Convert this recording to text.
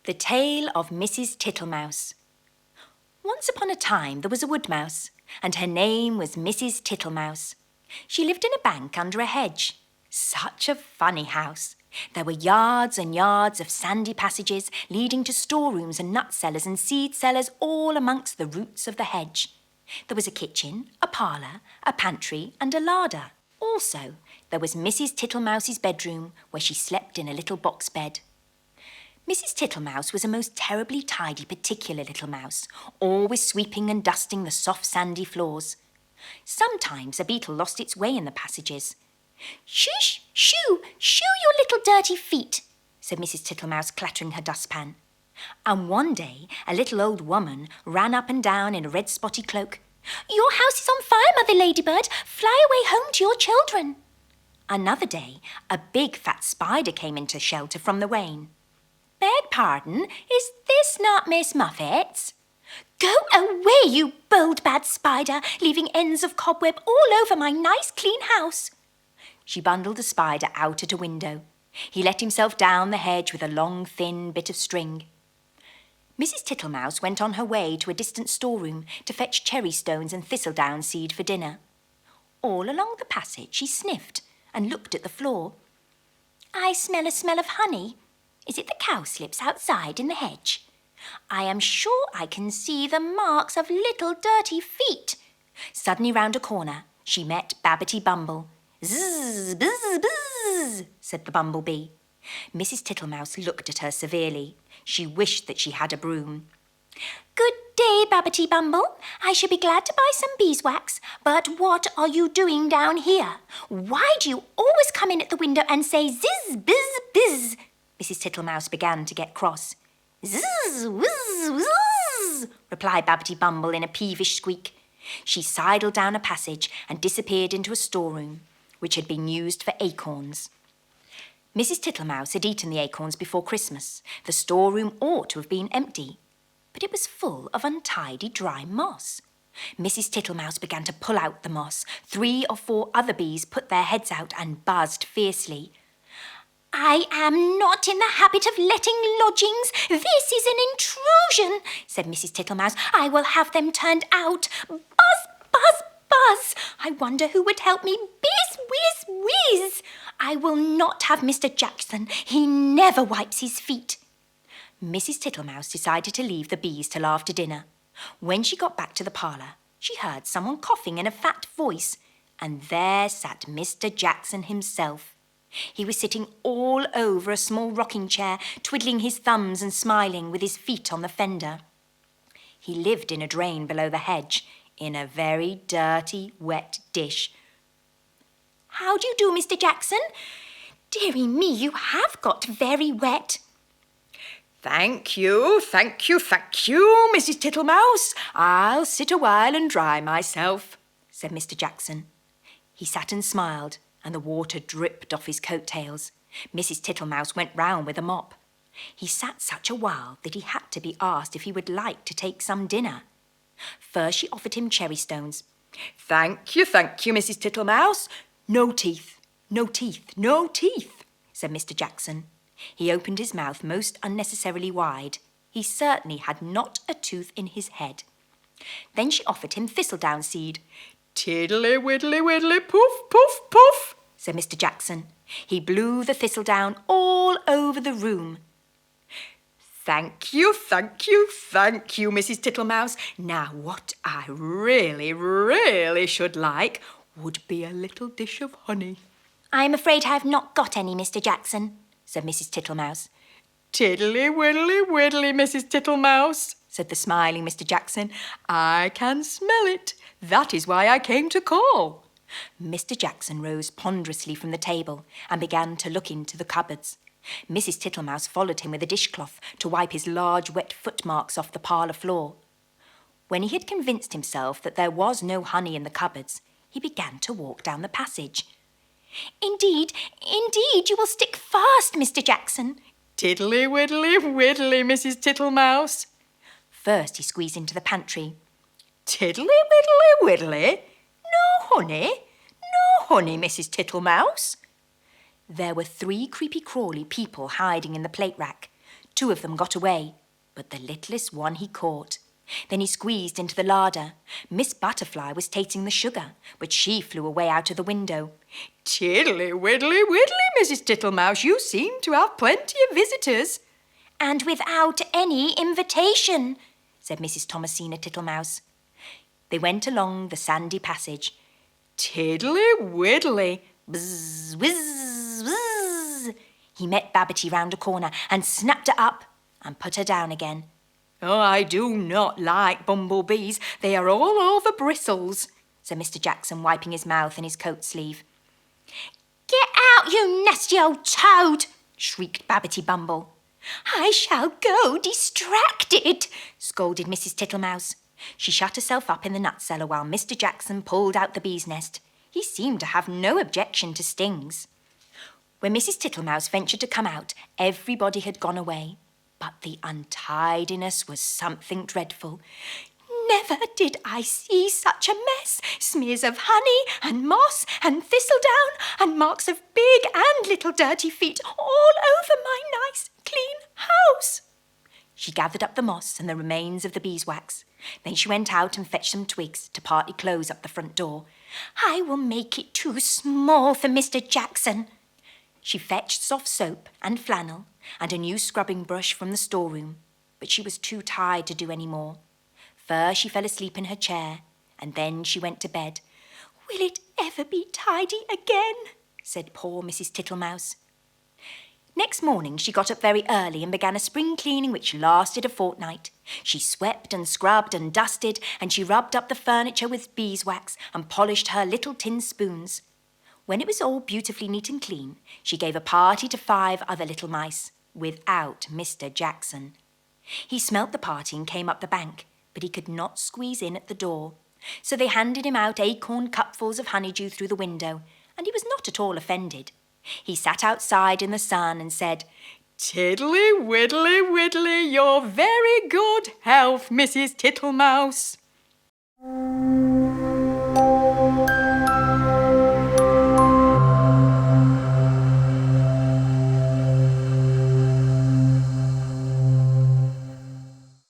The Tale of Mrs. Tittlemouse. Once upon a time there was a woodmouse, and her name was Mrs. Tittlemouse. She lived in a bank under a hedge. Such a funny house. There were yards and yards of sandy passages leading to storerooms and nut cellars and seed cellars all amongst the roots of the hedge. There was a kitchen, a parlour, a pantry and a larder. Also, there was Mrs. Tittlemouse's bedroom, where she slept in a little box bed. Mrs. Tittlemouse was a most terribly tidy, particular little mouse, always sweeping and dusting the soft sandy floors. Sometimes a beetle lost its way in the passages. "Shush, shoo, shoo your little dirty feet," said Mrs. Tittlemouse, clattering her dustpan. And one day a little old woman ran up and down in a red spotty cloak. "Your house is on fire, Mother Ladybird. Fly away home to your children." Another day a big fat spider came into shelter from the rain. "Beg pardon, is this not Miss Muffet's?" "Go away, you bold bad spider, leaving ends of cobweb all over my nice clean house." She bundled the spider out at a window. He let himself down the hedge with a long, thin bit of string. Mrs. Tittlemouse went on her way to a distant storeroom to fetch cherry stones and thistledown seed for dinner. All along the passage she sniffed and looked at the floor. "I smell a smell of honey. Is it the cowslips outside in the hedge? I am sure I can see the marks of little dirty feet." Suddenly round a corner she met Babbitty Bumble. "Zzz, buzz, buzz," said the bumblebee. Mrs. Tittlemouse looked at her severely. She wished that she had a broom. "Good day, Babbitty Bumble. I should be glad to buy some beeswax, but what are you doing down here? Why do you always come in at the window and say zizz, bizz, bizz?" Mrs. Tittlemouse began to get cross. "Zzz, whizz, whizz," replied Babbitty Bumble in a peevish squeak. She sidled down a passage and disappeared into a storeroom, which had been used for acorns. Mrs. Tittlemouse had eaten the acorns before Christmas. The storeroom ought to have been empty, but it was full of untidy dry moss. Mrs. Tittlemouse began to pull out the moss. 3 or 4 other bees put their heads out and buzzed fiercely. "I am not in the habit of letting lodgings. This is an intrusion," said Mrs. Tittlemouse. "I will have them turned out. Buzz, buzz, buzz. I wonder who would help me. Bizz, whiz, whiz. I will not have Mr. Jackson. He never wipes his feet." Mrs. Tittlemouse decided to leave the bees till after dinner. When she got back to the parlour, she heard someone coughing in a fat voice, and there sat Mr. Jackson himself. He was sitting all over a small rocking chair, twiddling his thumbs and smiling with his feet on the fender. He lived in a drain below the hedge, in a very dirty, wet dish. "How do you do, Mr. Jackson? Dearie me, you have got very wet." Thank you, Mrs. Tittlemouse. I'll sit a while and dry myself," said Mr. Jackson. He sat and smiled, and the water dripped off his coat-tails. Mrs. Tittlemouse went round with a mop. He sat such a while that he had to be asked if he would like to take some dinner. First she offered him cherry stones. Thank you, Mrs. Tittlemouse. "No teeth, no teeth, no teeth," said Mr. Jackson. He opened his mouth most unnecessarily wide. He certainly had not a tooth in his head. Then she offered him thistledown seed. "Tiddly widdly widdly poof, poof, poof," said Mr. Jackson. He blew the thistledown all over the room. Thank you, Mrs. Tittlemouse. Now what I really should like would be a little dish of honey." "I am afraid I have not got any, Mr. Jackson," said Mrs. Tittlemouse. "Tiddly widdly widdly, Mrs. Tittlemouse," said the smiling Mr. Jackson. "I can smell it. That is why I came to call." Mr. Jackson rose ponderously from the table and began to look into the cupboards. Mrs. Tittlemouse followed him with a dishcloth to wipe his large wet footmarks off the parlour floor. When he had convinced himself that there was no honey in the cupboards, he began to walk down the passage. Indeed, you will stick fast, Mr. Jackson." "Tiddly widdly widdly, Mrs. Tittlemouse." First he squeezed into the pantry. "Tiddly widdly widdly? No honey? No honey, Mrs. Tittlemouse?" There were 3 creepy-crawly people hiding in the plate rack. 2 of them got away, but the littlest one he caught. Then he squeezed into the larder. Miss Butterfly was tasting the sugar, but she flew away out of the window. Tiddly widdly widdly, Mrs. Tittlemouse, you seem to have plenty of visitors. And without any invitation, said Mrs. Thomasina Tittlemouse. They went along the sandy passage. Tiddly widdly. Bzz, whizz, whizz. He met Babbitty round a corner and snapped her up and put her down again. Oh, I do not like bumblebees. They are all over bristles, said Mr. Jackson, wiping his mouth in his coat sleeve. Get out, you nasty old toad, shrieked Babbitty Bumble. I shall go distracted, scolded Mrs. Tittlemouse. She shut herself up in the nut cellar while Mr. Jackson pulled out the bee's nest. He seemed to have no objection to stings. When Mrs. Tittlemouse ventured to come out, everybody had gone away. But the untidiness was something dreadful. Never did I see such a mess. Smears of honey and moss and thistledown and marks of big and little dirty feet all over my nice, clean house. She gathered up the moss and the remains of the beeswax. Then she went out and fetched some twigs to partly close up the front door. I will make it too small for Mr. Jackson. She fetched soft soap and flannel and a new scrubbing brush from the storeroom, but she was too tired to do any more. First she fell asleep in her chair, and then she went to bed. Will it ever be tidy again? Said poor Mrs. Tittlemouse. Next morning she got up very early and began a spring cleaning which lasted a fortnight. She swept and scrubbed and dusted, and she rubbed up the furniture with beeswax and polished her little tin spoons. When it was all beautifully neat and clean, she gave a party to 5 other little mice, without Mr. Jackson. He smelt the party and came up the bank, but he could not squeeze in at the door. So they handed him out acorn cupfuls of honeydew through the window, and he was not at all offended. He sat outside in the sun and said, Tiddly widdly widdly, your very good health, Mrs. Tittlemouse.